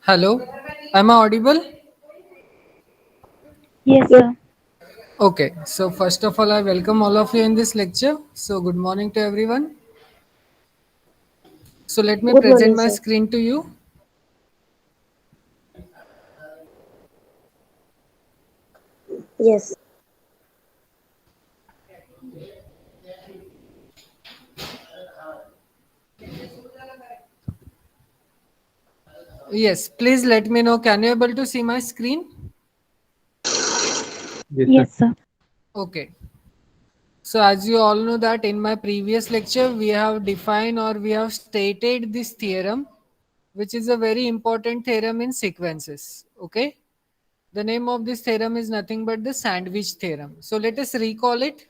Hello, am I audible? Yes, sir. Okay, so first of all, I welcome all of you in this lecture. So, good morning to everyone. So, let me Good present morning, my sir. screen to you. Yes. Yes, please let me know. Can you able to see my screen? Yes, sir. Yes, sir. Okay. So, as you all know that in my previous lecture, we have defined or we have stated this theorem, which is a very important theorem in sequences. Okay. The name of this theorem is nothing but the sandwich theorem. So, let us recall it.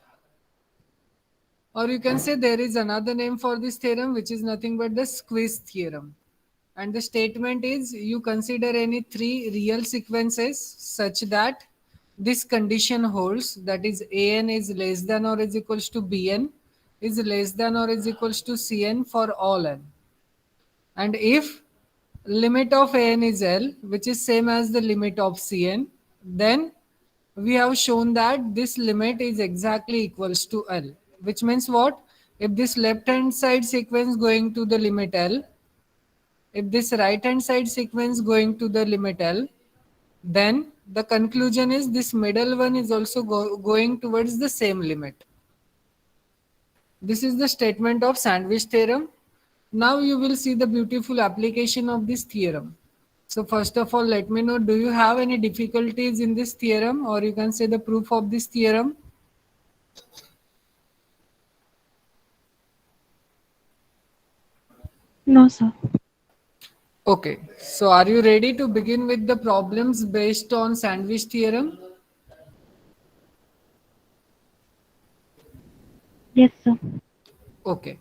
Or you can say there is another name for this theorem which is nothing but the squeeze theorem. And the statement is you consider any three real sequences such that this condition holds, that is an is less than or is equals to bn is less than or is equals to cn for all n. And if limit of an is L, which is same as the limit of Cn, then we have shown that this limit is exactly equals to L, which means what? If this left hand side sequence going to the limit L, if this right hand side sequence going to the limit L, then the conclusion is this middle one is also going towards the same limit. This is the statement of sandwich theorem. Now you will see the beautiful application of this theorem. So first of all, let me know, do you have any difficulties in this theorem, or you can say the proof of this theorem? No, sir. Okay, so are you ready to begin with the problems based on sandwich theorem? Yes, sir. Okay,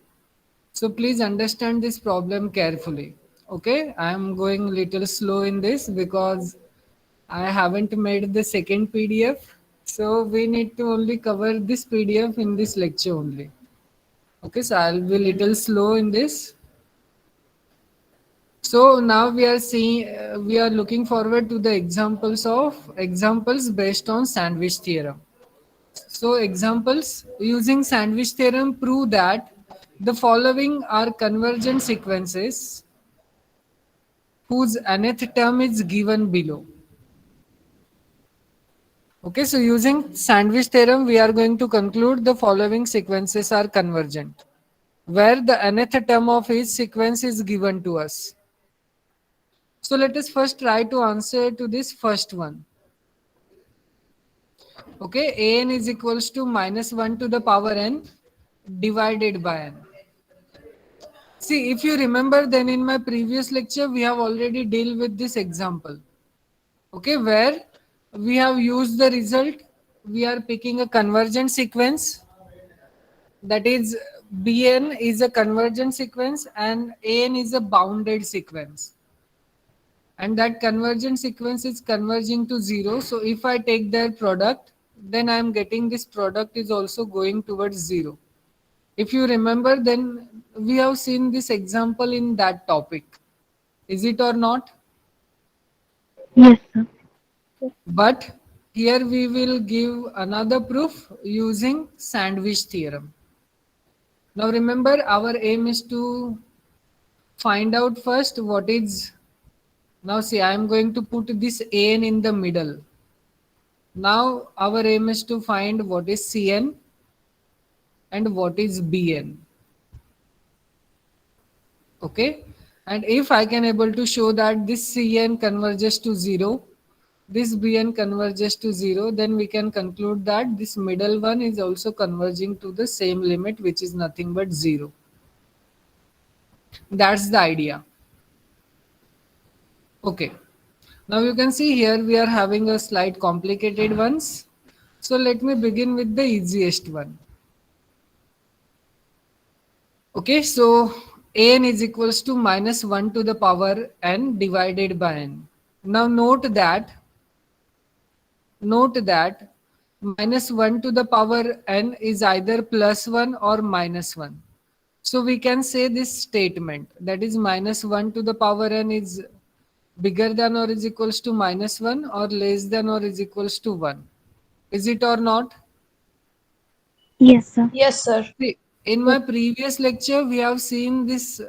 so please understand this problem carefully. Okay, I am going little slow in this because I haven't made the second PDF. So we need to only cover this PDF in this lecture only. Okay, so I'll be little slow in this. So now we are seeing, we are looking forward to the examples based on sandwich theorem. So examples using sandwich theorem prove that the following are convergent sequences whose nth term is given below. Okay, so using sandwich theorem, we are going to conclude the following sequences are convergent, where the nth term of each sequence is given to us. So let us first try to answer to this first one. Okay, an is equals to minus 1 to the power n divided by n. See, if you remember, then in my previous lecture, we have already deal with this example. Okay, where we have used the result, we are picking a convergent sequence, that is bn is a convergent sequence and an is a bounded sequence, and that convergent sequence is converging to 0. So if I take their product, then I am getting this product is also going towards 0. If you remember, then we have seen this example in that topic, is it or not? Yes, sir. But here we will give another proof using sandwich theorem. Now remember, our aim is to find out first what is. Now see, I am going to put this an in the middle. Now our aim is to find what is cn and what is bn. Okay, and if I can able to show that this cn converges to 0, this bn converges to 0, then we can conclude that this middle one is also converging to the same limit, which is nothing but 0. That's the idea. Okay, now you can see here we are having a slight complicated ones. So let me begin with the easiest one. Okay, so an is equals to minus 1 to the power n divided by n. Now note that minus 1 to the power n is either plus 1 or minus 1. So we can say this statement, that is minus 1 to the power n is bigger than or is equals to minus 1 or less than or is equals to 1. Is it or not? Yes, sir. Yes, sir. See, in my previous lecture, we have seen this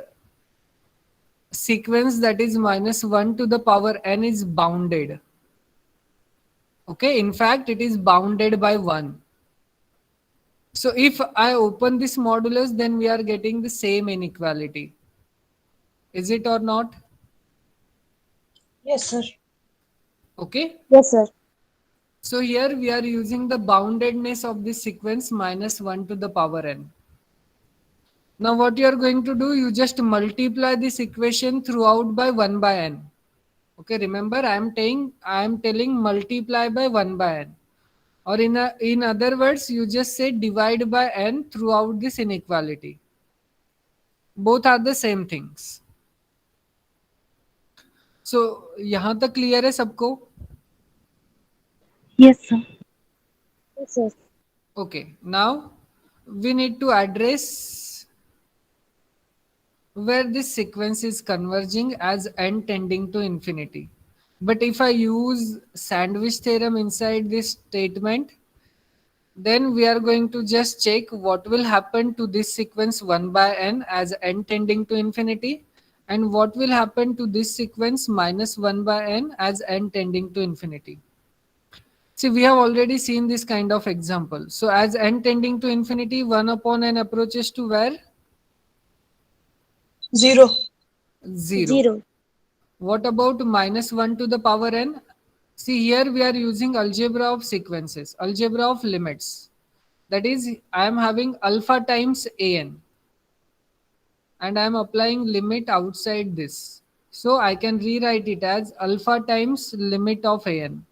sequence that is minus 1 to the power n is bounded. Okay, in fact, it is bounded by 1. So if I open this modulus, then we are getting the same inequality. Is it or not? Yes, sir. Okay. Yes, sir. So here we are using the boundedness of this sequence minus 1 to the power n. Now what you are going to do, you just multiply this equation throughout by 1 by n. Okay, remember I am telling multiply by 1 by n. Or in other words, you just say divide by n throughout this inequality. Both are the same things. So यहाँ तक clear है सबको? Yes, sir. Yes, sir. Okay, now we need to address where this sequence is converging as n tending to infinity. But if I use sandwich theorem inside this statement, then we are going to just check what will happen to this sequence 1 by n as n tending to infinity, and what will happen to this sequence minus 1 by n as n tending to infinity. See, we have already seen this kind of example. So as n tending to infinity, 1 upon n approaches to where? 0. 0. Zero. What about minus 1 to the power n? See, here we are using algebra of sequences, algebra of limits. That is, I am having alpha times an and I am applying limit outside this. So I can rewrite it as alpha times limit of an.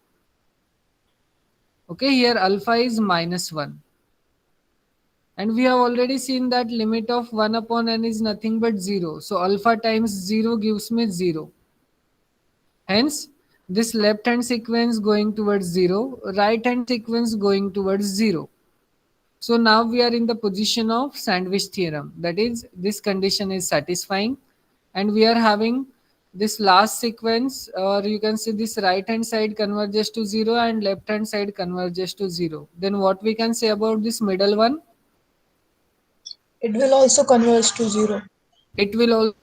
Okay, here alpha is minus 1. And we have already seen that limit of 1 upon n is nothing but 0. So alpha times 0 gives me 0. Hence, this left hand sequence going towards 0, right hand sequence going towards 0. So now we are in the position of sandwich theorem. That is, this condition is satisfying and we are having this last sequence, or you can say this right hand side converges to 0 and left hand side converges to 0. Then what we can say about this middle one? It will also converge to 0. It will also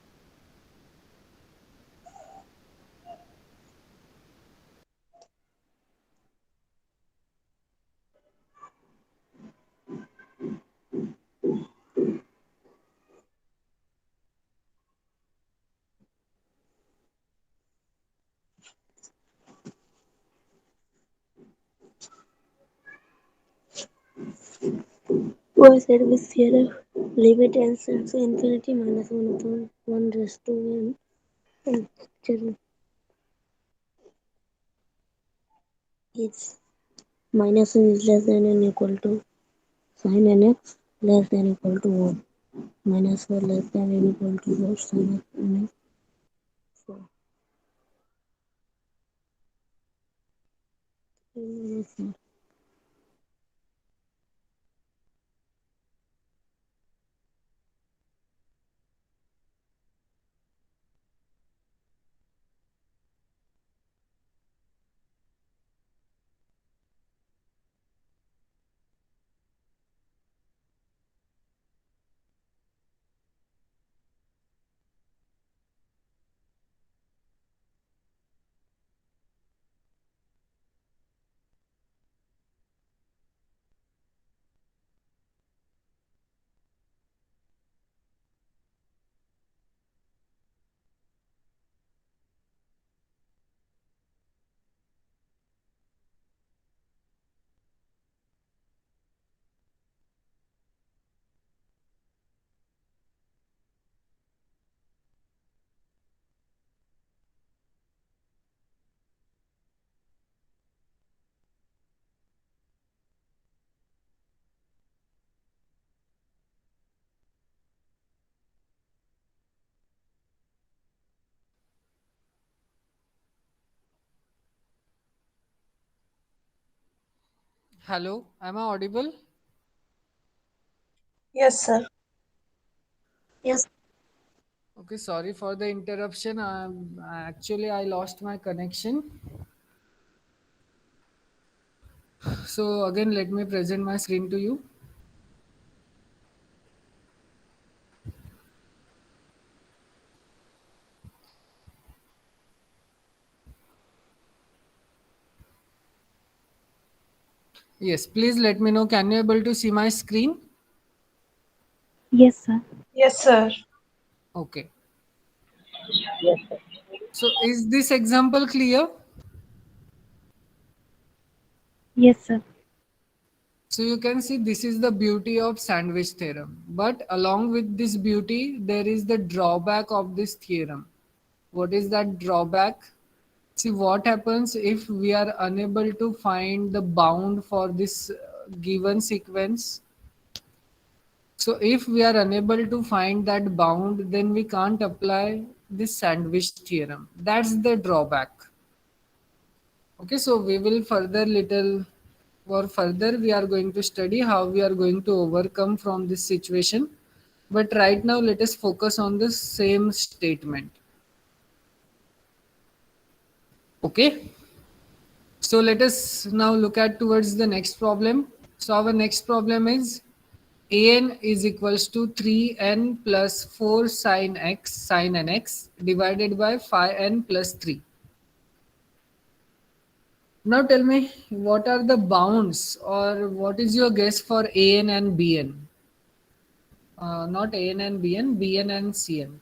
Was said with theorem limit n tends to infinity minus 1 upon 1 raised to n. And actually, it's minus 1 is less than n equal to sin nx less than equal to 1. Minus 4 less than n equal to 4 sin nx. 4. Minus 4. hello, am I audible? Yes, sir. Yes. Okay, sorry for the interruption. Actually, I lost my connection. So again, let me present my screen to you. Yes, please let me know. Can you able to see my screen? Yes, sir. Yes, sir. Okay. So is this example clear? Yes, sir. So you can see this is the beauty of sandwich theorem. But along with this beauty, there is the drawback of this theorem. What is that drawback? See what happens if we are unable to find the bound for this given sequence. So if we are unable to find that bound, then we can't apply this sandwich theorem. That's the drawback. Okay, so we will further little or further we are going to study how we are going to overcome from this situation. But right now let us focus on the same statement. Okay, so let us now look at towards the next problem. So our next problem is an is equals to 3n plus 4 sine nx divided by 5n plus 3. Now tell me what are the bounds or what is your guess for an and bn? Not an and bn, bn and cn.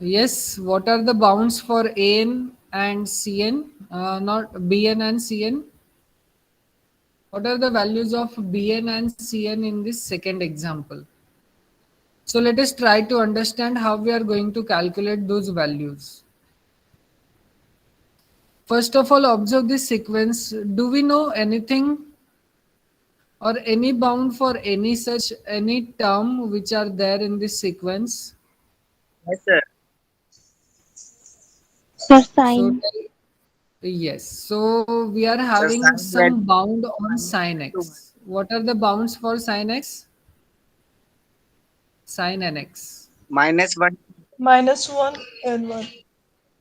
Yes, what are the bounds for an and cn? Not bn and cn. What are the values of bn and cn in this second example? So let us try to understand how we are going to calculate those values. First of all, observe this sequence. Do we know anything or any bound for any such any term which are there in this sequence? Yes, sir. Sir, So sine. yes, so we are Sir, having sign that some bound on minus sin 1 to 1. x. What are the bounds for sin x? Sin nx. Minus 1. Minus 1 and 1.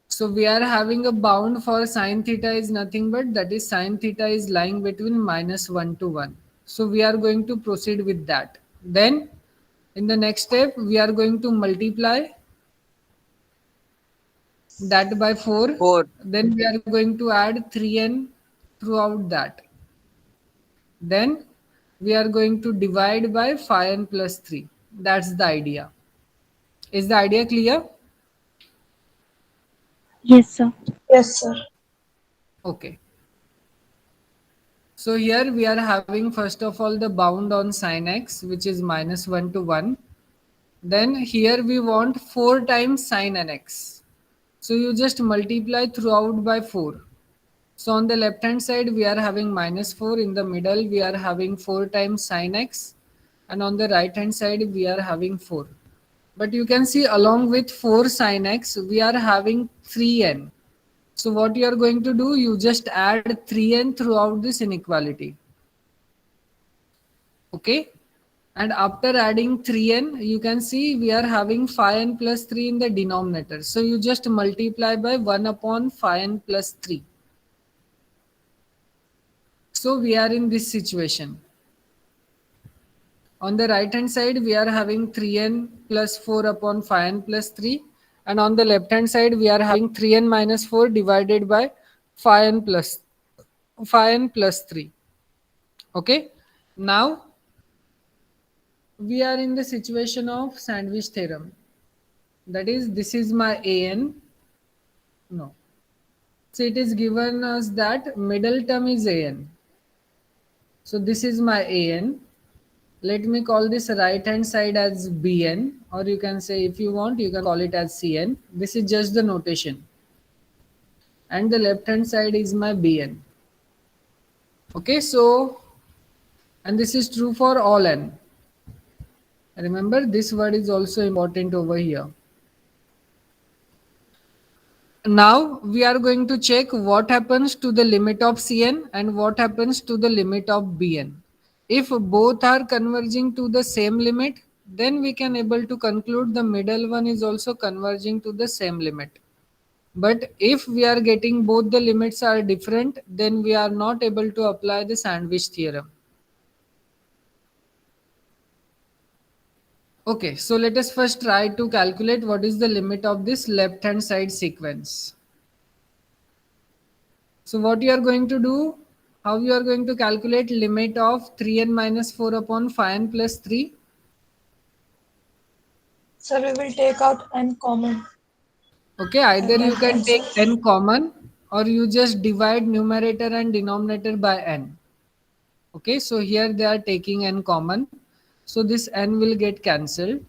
So we are having a bound for sine theta is nothing but that is sine theta is lying between minus 1 to 1. So we are going to proceed with that. Then in the next step we are going to multiply that by 4. 4. Then we are going to add 3n throughout that. Then we are going to divide by 5n plus 3. That's the idea. Is the idea clear? Yes, sir. Yes, sir. Okay. So here we are having first of all the bound on sin x which is minus 1 to 1. Then here we want 4 times sin nx. So you just multiply throughout by 4. So on the left hand side we are having minus 4, in the middle we are having 4 times sin x, and on the right hand side we are having 4. But you can see along with 4 sin x we are having 3n. So what you are going to do, you just add 3n throughout this inequality. Okay, and after adding 3n you can see we are having 5n plus 3 in the denominator, so you just multiply by 1 upon 5n plus 3. So we are in this situation. On the right hand side we are having 3n plus 4 upon 5n plus 3, and on the left hand side we are having 3n minus 4 divided by 5n plus 3. Okay, now we are in the situation of sandwich theorem. That is, this is my an. No. So it is given us that middle term is an. So this is my an. Let me call this right hand side as bn, or you can say if you want you can call it as cn. This is just the notation. And the left hand side is my bn. Okay, so and this is true for all n. Remember this word is also important over here. Now we are going to check what happens to the limit of Cn and what happens to the limit of Bn. If both are converging to the same limit, then we can able to conclude the middle one is also converging to the same limit. But if we are getting both the limits are different, then we are not able to apply the sandwich theorem. Okay, so let us first try to calculate what is the limit of this left hand side sequence. So what you are going to do, how you are going to calculate limit of 3n minus 4 upon 5n plus 3? Sir, we will take out n common Okay, either and you then can take cancel. n common or you just divide numerator and denominator by n. Okay, so here they are taking n common. So this n will get cancelled.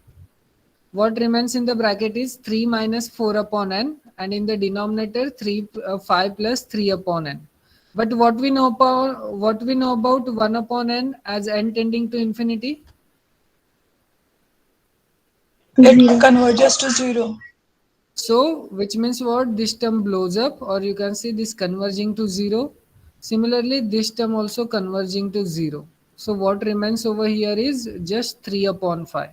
What remains in the bracket is 3 minus 4 upon n, and in the denominator 5 plus 3 upon n. But what we know about 1 upon n as n tending to infinity? It 0. converges to 0. So which means what, this term blows up, or you can see this converging to 0. Similarly, this term also converging to 0. So what remains over here is just 3 upon 5.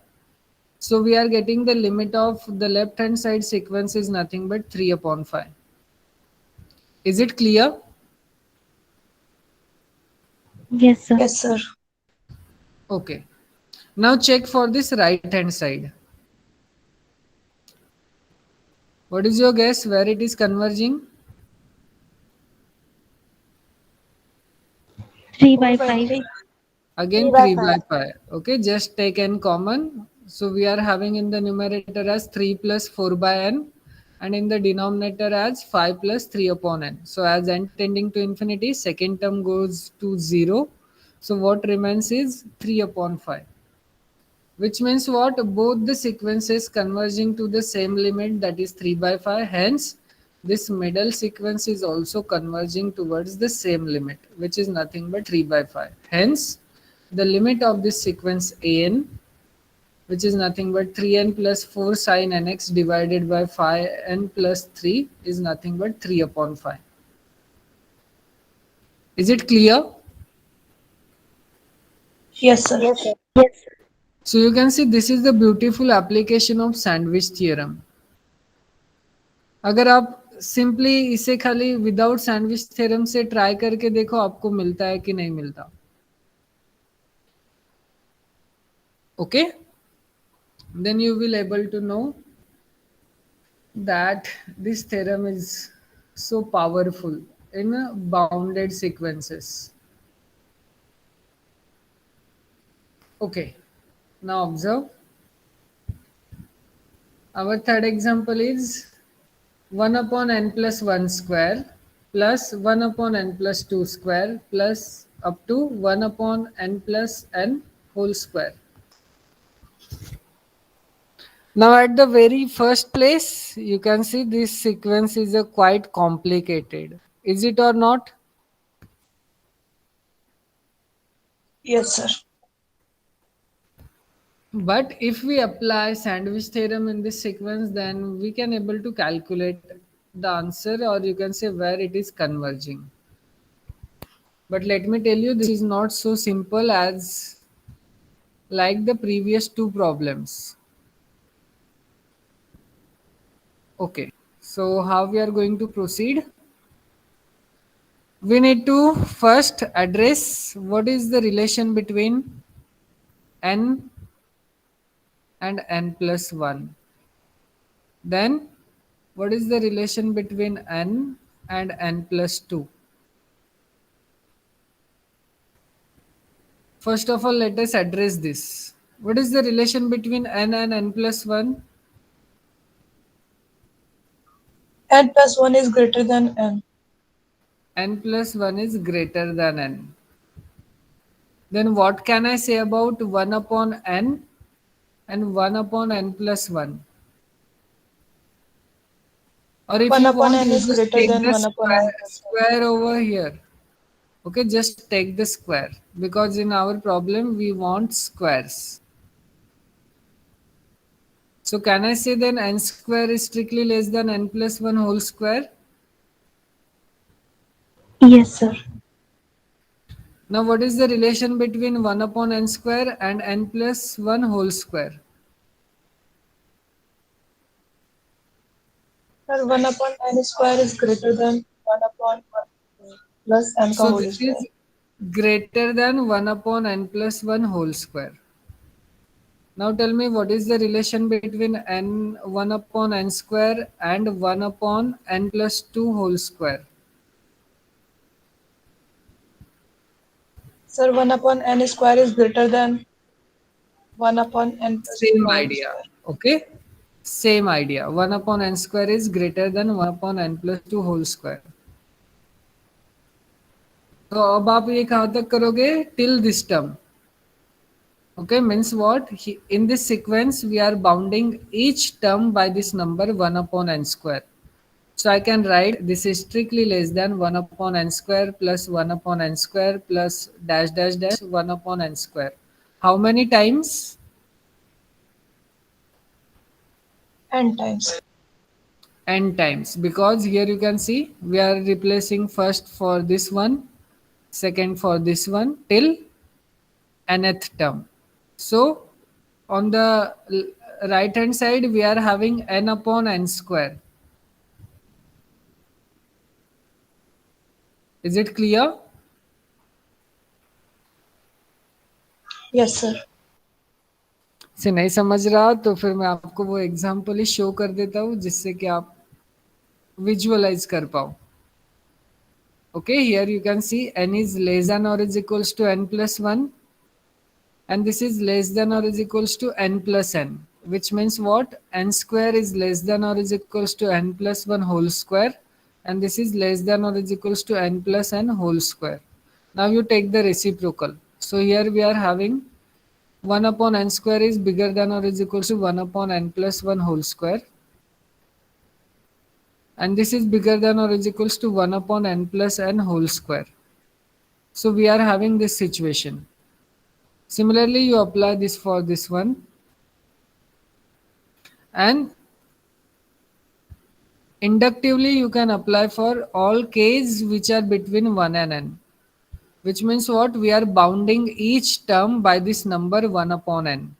So we are getting the limit of the left hand side sequence is nothing but 3 upon 5. Is it clear? Yes, sir. Yes, sir. Okay. Now check for this right hand side. What is your guess where it is converging? 3 4 by by 5. 3. Again 3 by 5. Okay, just take n common. So we are having in the numerator as 3 plus 4 by n, and in the denominator as 5 plus 3 upon n. So as n tending to infinity, second term goes to 0. So what remains is 3 upon 5. Which means what? Both the sequences converging to the same limit, that is 3 by 5. Hence, this middle sequence is also converging towards the same limit, which is nothing but 3 by 5. Hence, the limit of this sequence an, which is nothing but 3n plus 4 sine nx divided by 5n plus 3, is nothing but 3 upon 5. Is it clear? Yes, sir. Yes, sir. Yes. So you can see this is the beautiful application of sandwich theorem. अगर आप simply इसे खाली without sandwich theorem से try करके देखो आपको मिलता है कि नहीं मिलता. Okay, then you will able to know that this theorem is so powerful in bounded sequences. Okay, now observe. Our third example is 1 upon n plus 1 square plus 1 upon n plus 2 square plus up to 1 upon n plus n whole square. Now at the very first place, you can see this sequence is a quite complicated. Is it or not? Yes, sir. But if we apply sandwich theorem in this sequence, then we can able to calculate the answer, or you can say where it is converging. But let me tell you, this is not so simple as like the previous two problems. Okay, so how we are going to proceed? We need to first address what is the relation between n and n plus 1. Then what is the relation between n and n plus 2? First of all, let us address this. What is the relation between n and n plus 1? N plus 1 is greater than n. N plus 1 is greater than n. Then what can I say about 1 upon n and 1 upon n plus 1? Or if 1 you upon want, n you is just greater take than the 1 upon n square, plus 1. square over here. Okay, just take the square because in our problem we want squares. So can I say then n square is strictly less than n plus 1 whole square? Yes, sir. Now what is the relation between 1 upon n square and n plus 1 whole square? Sir, 1 upon n square is greater than 1 upon 1 plus n ka So whole this square. is greater than 1 upon n plus 1 whole square. Now tell me what is the relation between n 1 upon n square and 1 upon n plus 2 whole square? Sir, 1 upon n square is greater than 1 upon n plus 2 Same ka whole idea. square. Okay. Same idea. 1 upon n square is greater than 1 upon n plus 2 whole square. तो अब आप ये कहाँ तक करोगे till this term. Okay, means what? In this sequence, we are bounding each term by this number 1 upon n square. So I can write this is strictly less than 1 upon n square plus 1 upon n square plus dash dash dash 1 upon n square. How many times? N times. N times, because here you can see we are replacing first for this one, second for this one till nth term. So on the right hand side we are having n upon n square. Is it clear? Yes, sir. से नहीं समझ रहा तो फिर मैं आपको वो example ही show कर देता हूँ जिससे कि आप विजुअलाइज कर पाओ. Okay, here you can see n is less than or is equals to n plus 1, and this is less than or is equals to n plus n, which means what? N square is less than or is equals to n plus 1 whole square, and this is less than or is equals to n plus n whole square. Now you take the reciprocal. So here we are having 1 upon n square is bigger than or is equals to 1 upon n plus 1 whole square, and this is bigger than or is equals to 1 upon n plus n whole square. So we are having this situation. Similarly, you apply this for this one, and inductively you can apply for all k's which are between 1 and n, which means what? We are bounding each term by this number 1 upon n.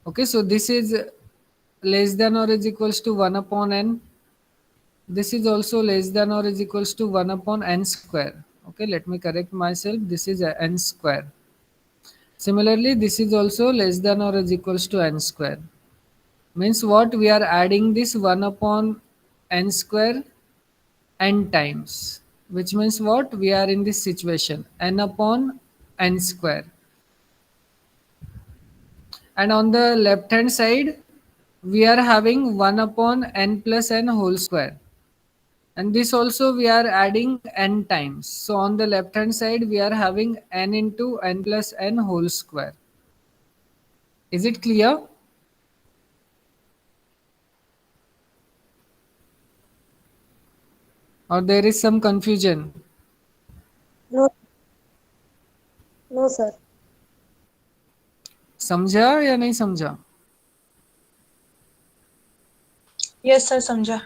Okay, so this is less than or is equals to 1 upon n. This is also less than or is equals to 1 upon n square. Okay, let me correct myself. This is a n square. Similarly, this is also less than or is equals to n square. Means what? We are adding this 1 upon n square n times, which means what? We are in this situation n upon n square. And on the left hand side, we are having 1 upon n plus n whole square. And this also we are adding n times. So on the left hand side, we are having n into n plus n whole square. Is it clear? Or there is some confusion? No, no, sir. समझा या नहीं समझा? Yes, sir. समझा.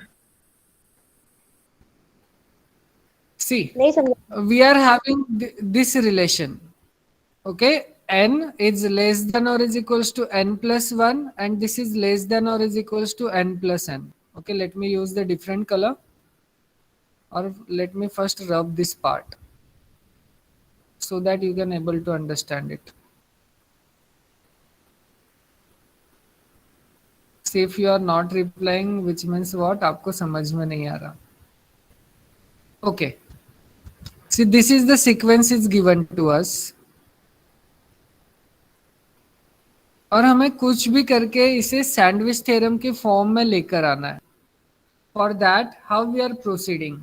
See, नहीं समझा. we are having this relation. Okay, n is less than or is equals to n plus 1, and this is less than or is equals to n plus n. Okay, let me use the different color, or let me first rub this part so that you can able to understand it. See, if you are not replying, which means what? आपको समझ में नहीं आ रहा. Okay. See, this is the sequence is given to us. और हमें कुछ भी करके इसे सैंडविच थ्योरम के फॉर्म में लेकर आना है. For that, how we are proceeding?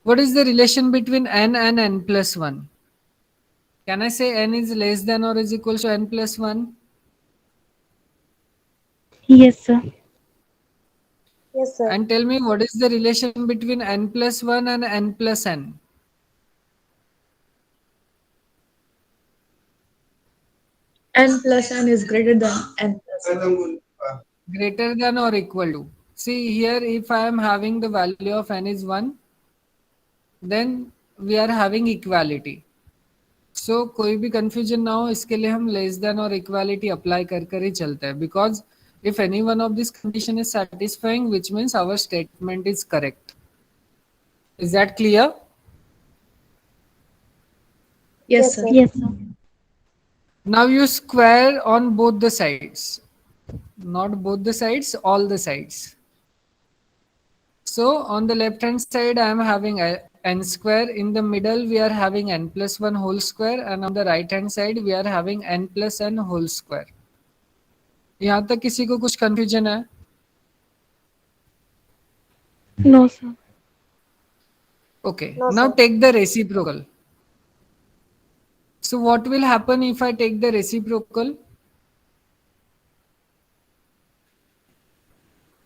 What is the relation between n and n plus 1? Can I say n is less than or is equal to n plus 1? Yes, sir. Yes, sir. And tell me what is the relation between n plus 1 and n plus n? n plus n is greater than n plus n. Greater than or equal to. See here, if I am having the value of n is 1, then we are having equality. So कोई भी confusion ना हो, इसके लिए हम less than or equality apply कर ही चलते हैं, because if any one of this condition is satisfying, which means our statement is correct. Is that clear? Yes, sir. Yes, sir. Now you square on both the sides. Not both the sides, all the sides. So on the left hand side, I am having n square. In the middle, we are having n plus 1 whole square. And on the right hand side, we are having n plus n whole square. यहाँ तक किसी को कुछ confusion है? No, sir. Okay. Now take the reciprocal. So what will happen if I take the reciprocal?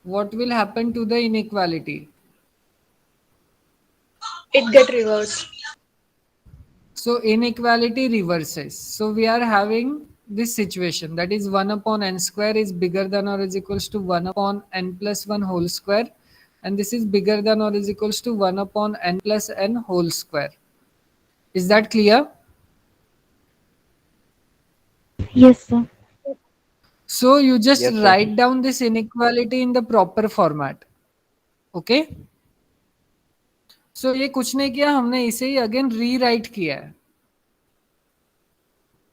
What will happen to the inequality? It get reversed. So inequality reverses. So we are having this situation, that is 1 upon n square is bigger than or is equals to 1 upon n plus 1 whole square, and this is bigger than or is equals to 1 upon n plus n whole square. Is that clear? Yes, sir. So you just Yes, sir. write down this inequality in the proper format. Okay? So ये कुछ नहीं किया हमने, इसे ही again rewrite किया है.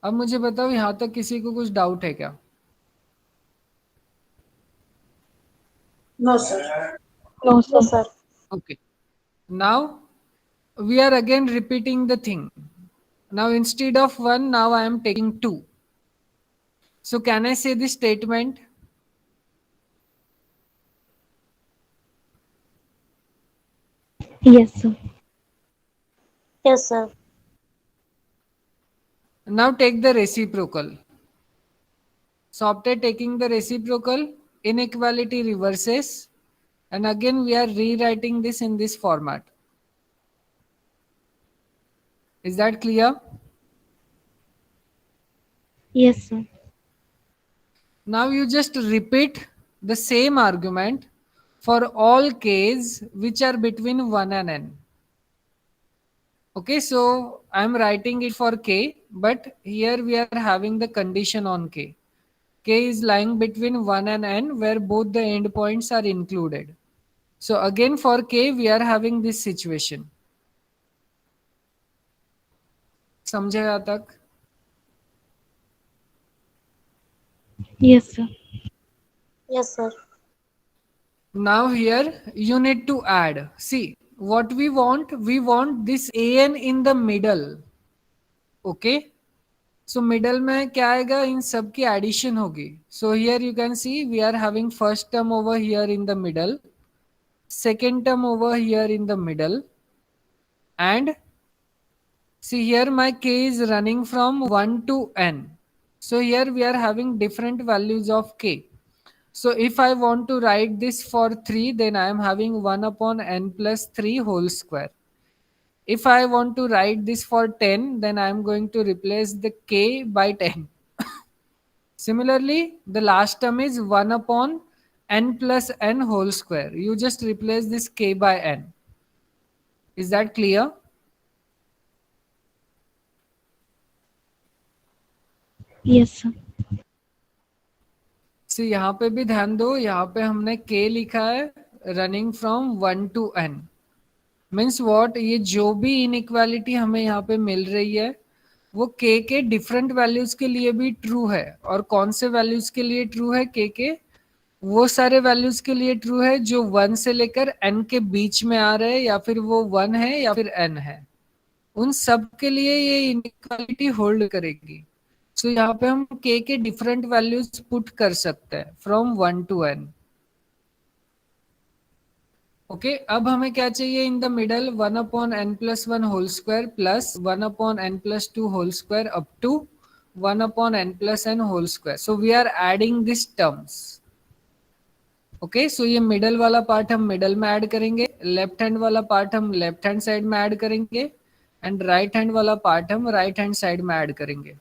अब मुझे बताओ यहाँ तक किसी को कुछ डाउट है क्या? No, sir. No, sir. Okay. Now we are again repeating the thing. Now instead of 1, now I am taking 2. So can I say this statement? Yes, sir. Yes, sir. Now take the reciprocal. So after taking the reciprocal, inequality reverses, and again we are rewriting this in this format. Is that clear? Yes, sir. Now you just repeat the same argument for all k's which are between 1 and n. Okay, so I'm writing it for k, but here we are having the condition on k. K is lying between 1 and n, where both the endpoints are included. So again for k, we are having this situation. समझे यहाँ तक? Yes, sir. Yes, sir. Now here you need to add. See what we want this an in the middle. Okay. So middle में क्या आएगा? इन सब की addition होगी. So here you can see we are having first term over here in the middle, second term over here in the middle, and see here my k is running from 1 to n. So here we are having different values of k. So if I want to write this for 3, then I am having 1 upon n plus 3 whole square. If I want to write this for 10, then I am going to replace the k by 10. Similarly, the last term is 1 upon n plus n whole square. You just replace this k by n. Is that clear? Yes, sir. So यहाँ पे भी ध्यान दो, यहाँ पे हमने k लिखा है running from 1 to n. Means what? ये जो भी inequality हमें यहाँ पे मिल रही है वो k के डिफरेंट वैल्यूज के लिए भी ट्रू है. और कौन से वैल्यूज के लिए ट्रू है k के? वो सारे वैल्यूज के लिए ट्रू है जो 1 से लेकर n के बीच में आ रहे हैं, या फिर वो 1 है या फिर n है. उन सब के लिए ये इनइक्वालिटी होल्ड करेगी. सो यहाँ पे हम k के डिफरेंट वैल्यूज पुट कर सकते हैं फ्रॉम 1 टू n. ओके, अब हमें क्या चाहिए in the middle? 1 upon n plus 1 whole square plus 1 upon n plus 2 whole square up to 1 upon n plus n whole square. So we are adding this terms. Okay, so ये middle वाला part हम middle में add करेंगे, left hand वाला part हम left hand side में add करेंगे, and right hand वाला पार्ट हम राइट हैंड साइड में ऐड करेंगे.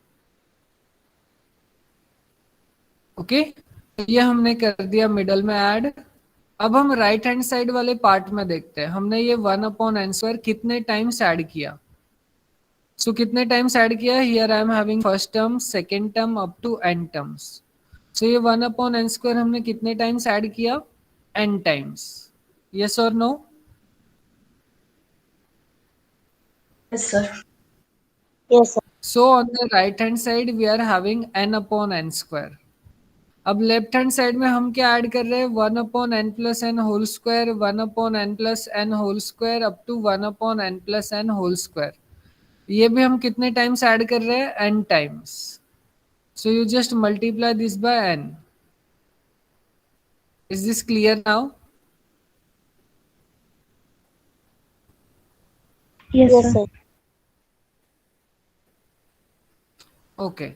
ओके, ये हमने कर दिया मिडल में ऐड। अब हम राइट हैंड साइड वाले पार्ट में देखते हैं, हमने ये 1/n² कितने टाइम्स ऐड किया। सो कितने टाइम्स ऐड किया, here I am having first term, second term, up to n terms. So ये 1/n² हमने कितने टाइम्स ऐड किया, n times. Yes or no? Yes, sir. Yes, sir. So on the right hand side we are having n/n²। अब left hand side में हम क्या add कर रहे हैं, 1/n+n² 1/n+n² up to 1/n+n²। ये भी हम कितने टाइम्स ऐड कर रहे हैं, n times. So you just multiply this by n। Is this clear now? Yes, Yes, sir. sir. Okay.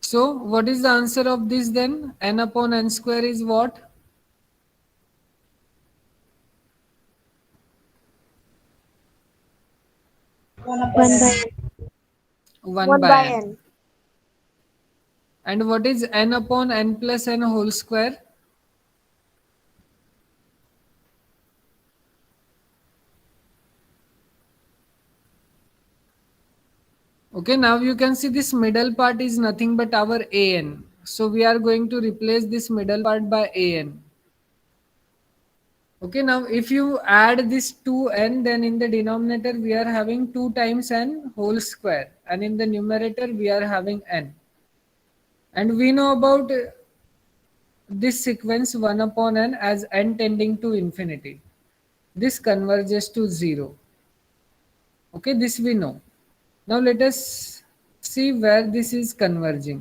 So what is the answer of this then? n/n² is what? 1/n. 1 1 by by n. n. And what is n/n+n²? Okay, now you can see this middle part is nothing but our an. So we are going to replace this middle part by an. Okay, now if you add this 2n, then in the denominator we are having 2 times n whole square, and in the numerator we are having n. And we know about this sequence 1/n as n tending to infinity. This converges to 0. Okay, this we know. Now let us see where this is converging.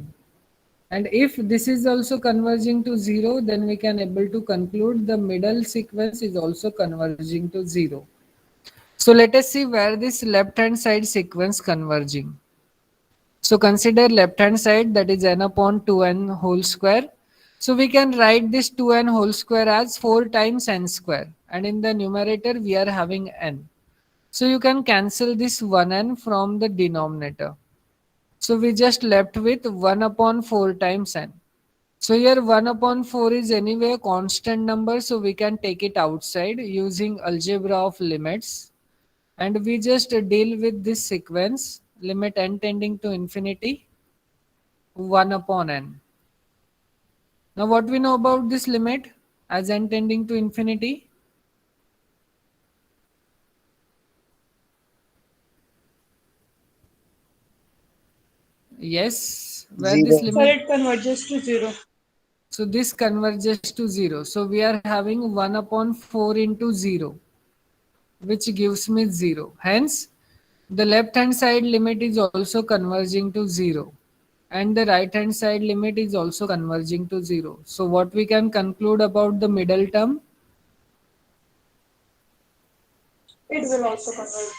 And if this is also converging to 0, then we can able to conclude the middle sequence is also converging to 0. So let us see where this left hand side sequence converging. So consider left hand side, that is n/2n whole square. So we can write this 2n whole square as 4 times n square, and in the numerator we are having n. So you can cancel this 1n from the denominator. So we just left with 1/4 times n. So here 1/4 is anyway a constant number, so we can take it outside using algebra of limits. And we just deal with this sequence, limit n tending to infinity, 1/n. Now what we know about this limit as n tending to infinity? Yes, where this 0. Sir, limit? it converges to 0. So this converges to 0. So we are having 1/4 into 0, which gives me 0. Hence, the left hand side limit is also converging to 0. And the right hand side limit is also converging to 0. So what we can conclude about the middle term? It will also converge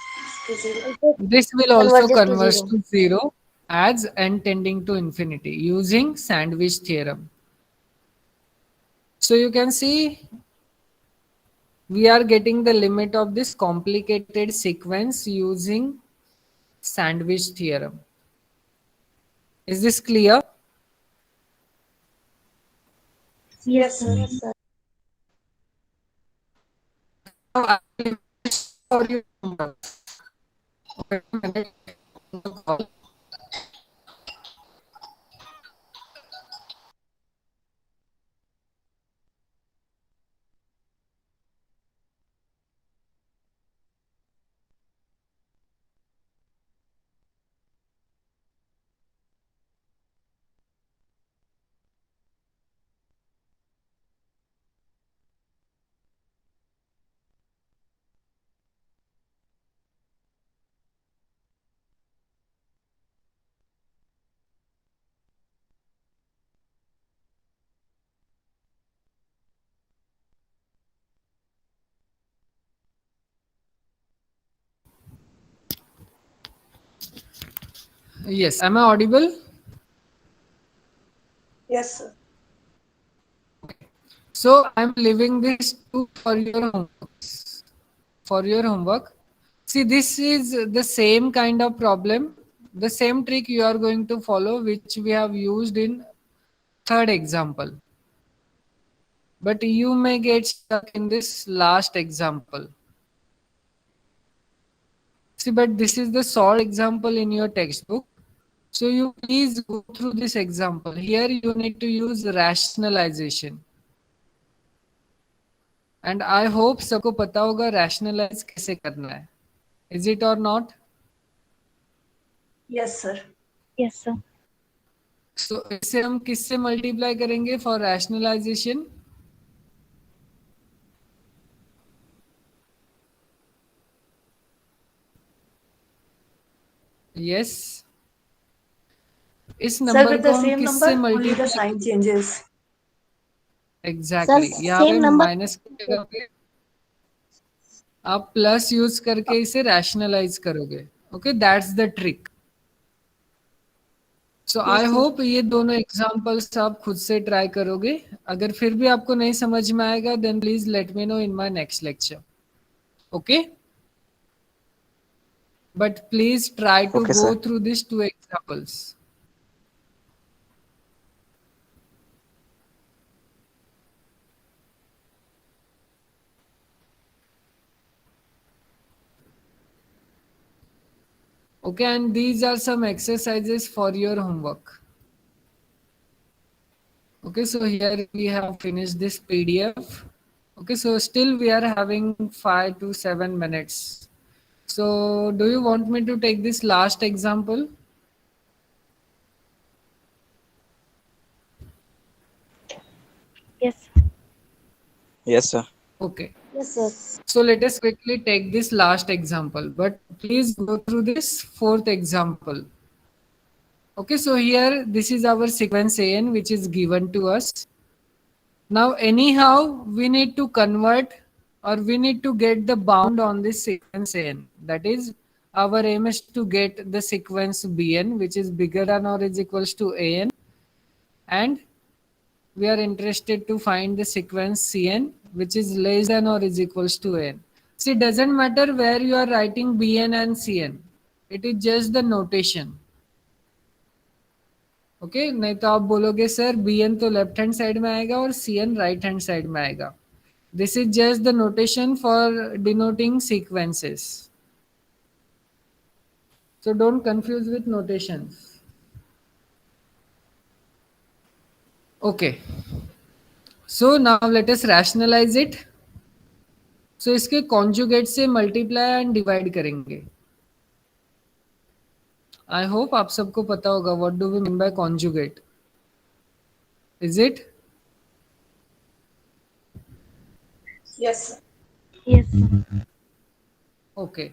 to 0. It This will also converges to converge 0. to 0 as n tending to infinity using sandwich theorem. So you can see we are getting the limit of this complicated sequence using sandwich theorem. Is this clear? Yes, sir. Yes, sir. Now I will for your homework. Wait a minute. Yes, am I audible? Yes, sir. So I'm leaving this to for your homework. For your homework. See, this is the same kind of problem, the same trick you are going to follow, which we have used in third example, but you may get stuck in this last example. See, but this is the solved example in your textbook. So you please go through this example. Here you need to use rationalization. And I hope सबको पता होगा rationalize कैसे करना है. Is it or not? Yes, sir. Yes, sir. So इसे हम किससे multiply करेंगे for rationalization? Yes. इस Sir, नंबर with को the हम same किससे number, only the multiply sign changes. Exactly यहाँ पे same number. माइनस की जगह पे आप प्लस यूज करके इसे रैशनलाइज करोगे. Okay, that's the trick. So I Yes, sir. Hope ये दोनों एग्जांपल्स आप खुद से ट्राई करोगे. अगर फिर भी आपको नहीं समझ में आएगा then please let me know in my next lecture. Okay, but please try to Okay, go sir. Through this two examples. Okay, and these are some exercises for your homework. Okay, so here we have finished this PDF. Okay, so still we are having 5 to 7 minutes. So do you want me to take this last example? Yes. Yes, sir. Okay, Yes, sir. so let us quickly take this last example, but please go through this fourth example. Okay, so here this is our sequence AN which is given to us. Now anyhow we need to convert or we need to get the bound on this sequence AN. That is, our aim is to get the sequence BN which is bigger than or is equals to AN, and we are interested to find the sequence Cn which is less than or is equals to An. See, it doesn't matter where you are writing Bn and Cn. It is just the notation. Okay, नहीं तो आप बोलोगे sir B n तो left hand side में आएगा और C n right hand side में आएगा. This is just the notation for denoting sequences. So don't confuse with notations. Okay. So now let us rationalize it. So इसके conjugate से multiply and divide करेंगे. I hope आप सबको पता होगा what do we mean by conjugate. Is it? Yes, sir. Yes, sir. Okay.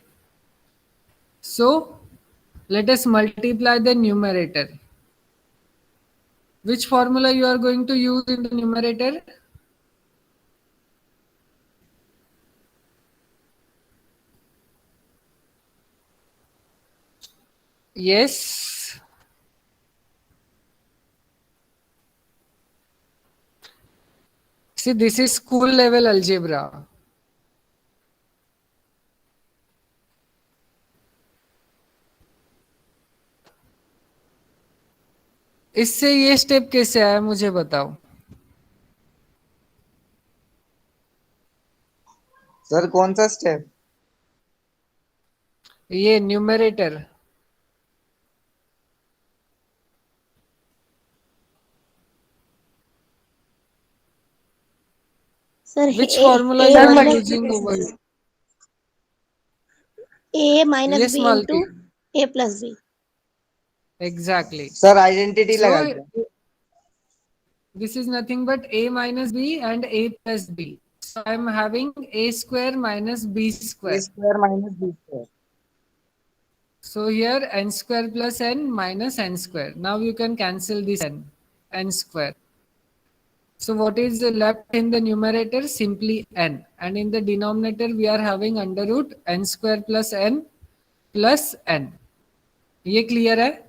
So let us multiply the numerator. Which formula you are going to use in the numerator? Yes. See, this is school level algebra. इससे ये step कैसे आया मुझे बताओ. Sir कौन सा step? ये numerator. Sir, Which formula you A are minus using over here? A minus Yes, B Malti. into A plus B. Exactly. Sir identity लगा So दिया. this is nothing but A minus B and A plus B. So I am having A square minus B A square. Square minus B square. So here n square plus n minus n square. Now you can cancel this n square. So what is left in the numerator? Simply n. And in the denominator we are having under root n square plus n plus n. ये clear है?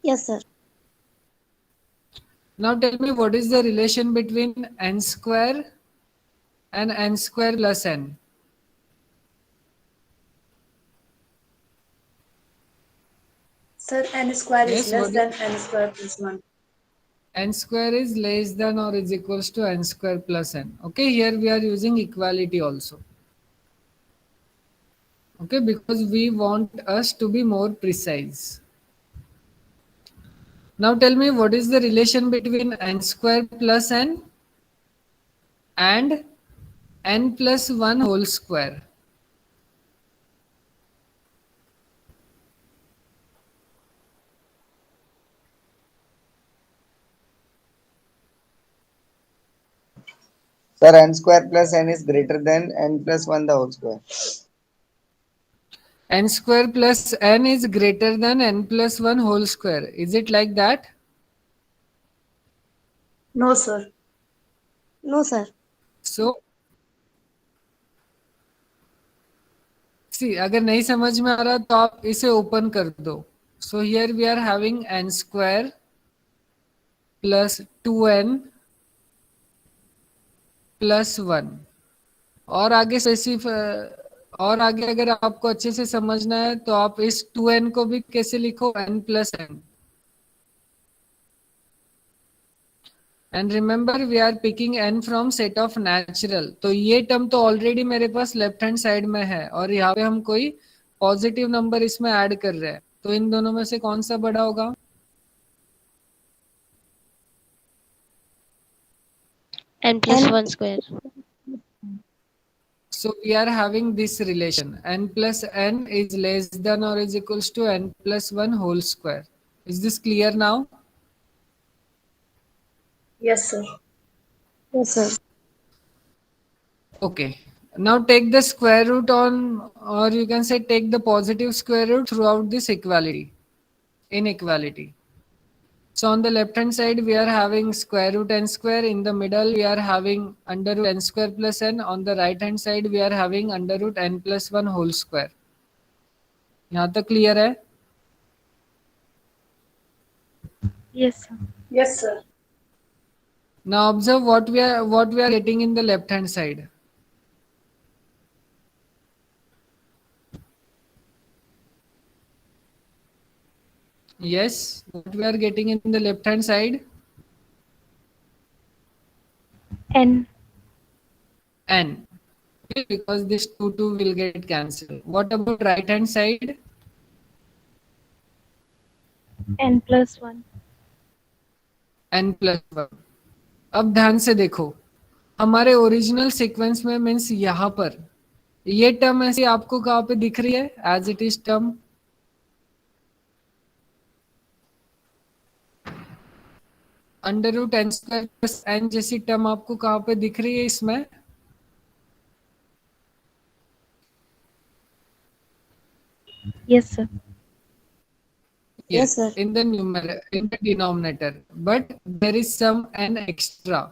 Yes, sir. Now tell me what is the relation between n square and n square plus n? Sir, n square is Yes, less what than n square plus 1. n square is less than or is equals to n square plus n. Okay, here we are using equality also. Okay, because we want us to be more precise. Now tell me what is the relation between n square plus n and n plus 1 whole square. Sir, n square plus n is greater than n plus 1 the whole square. N square plus n is greater than n plus 1 whole square. Is it like that? No, sir. No, sir. So see, अगर नहीं समझ में आ रहा तो आप इसे open कर दो. So here we are having n square plus 2n plus 1. और आगे और आगे अगर आपको अच्छे से समझना है तो आप इस 2n को भी कैसे लिखो, n plus n. And remember we are picking n from set of natural. तो ये टर्म तो ऑलरेडी मेरे पास लेफ्ट हैंड साइड में है और यहाँ पे हम कोई पॉजिटिव नंबर इसमें ऐड कर रहे हैं. तो इन दोनों में से कौन सा बड़ा होगा? n plus 1 square. So we are having this relation, n plus n is less than or is equals to n plus 1 whole square. Is this clear now? Yes, sir. Yes, sir. Okay. Now take the square root on, or you can say take the positive square root throughout this inequality. So on the left hand side we are having square root n square. In the middle we are having under root n square plus n. On the right hand side we are having under root n plus 1 whole square. यहाँ तक clear है? Yes, sir. Yes, sir. Now observe what we are getting in the left hand side. Yes, what we are getting in the left hand side? n N. Okay, because this 2 will get cancelled. What about right hand side? n plus 1. N plus 1. अब ध्यान से देखो, हमारे original sequence में means यहाँ पर ये term ऐसी आपको कहाँ पे दिख रही है as it is term? Under root n square plus n जैसी टर्म आपको कहाँ पे दिख रही है इसमें? Yes, sir. Yes, sir. In the numerator, in the denominator, but there is some n extra.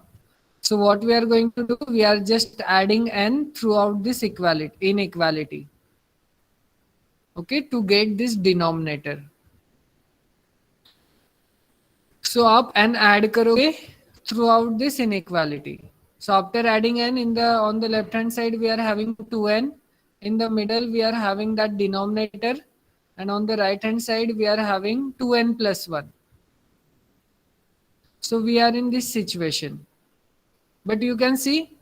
So what we are going to do, we are just adding n throughout this inequality. Okay, to get this denominator. So आप n add करोगे throughout this inequality. So after adding n on the left hand side we are having 2n. In the middle we are having that denominator, and on the right hand side we are having 2n plus 1. So we are in this situation. But you can see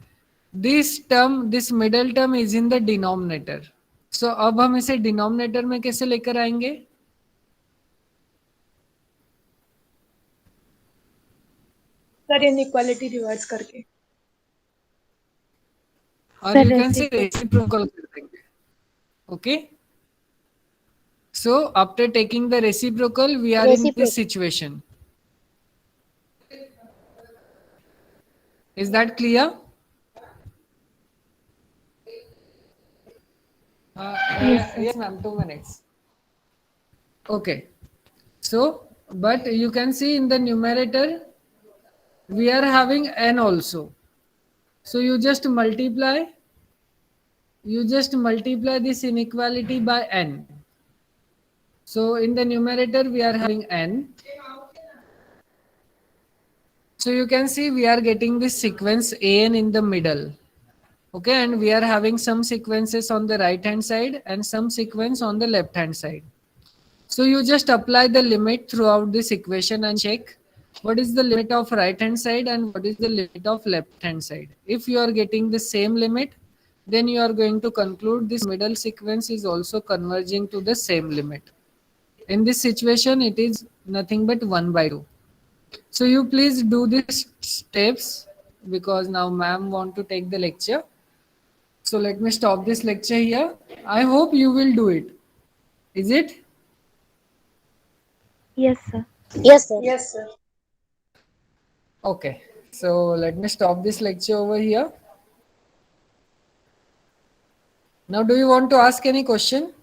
this term, this middle term is in the denominator. So अब हम इसे denominator में कैसे लेकर आएंगे? Sir, inequality reverse करके. Or Sir, you can say reciprocal. reciprocal कर देंगे. Okay. So after taking the reciprocal, we are in Reciprocal. this situation. Is that clear? Yes, ma'am. 2 minutes. Okay. So, but you can see in the numerator, we are having n also. So you just multiply this inequality by n. So in the numerator, we are having n. So you can see we are getting this sequence an in the middle. Okay, and we are having some sequences on the right hand side and some sequence on the left hand side. So you just apply the limit throughout this equation and check what is the limit of right hand side and what is the limit of left hand side. If you are getting the same limit, then you are going to conclude this middle sequence is also converging to the same limit. In this situation, it is nothing but 1 by 2. So you please do these steps because now ma'am want to take the lecture. So let me stop this lecture here. I hope you will do it. Is it? Yes, sir. Yes, sir. Yes, sir. Okay. So let me stop this lecture over here. Now, do you want to ask any question?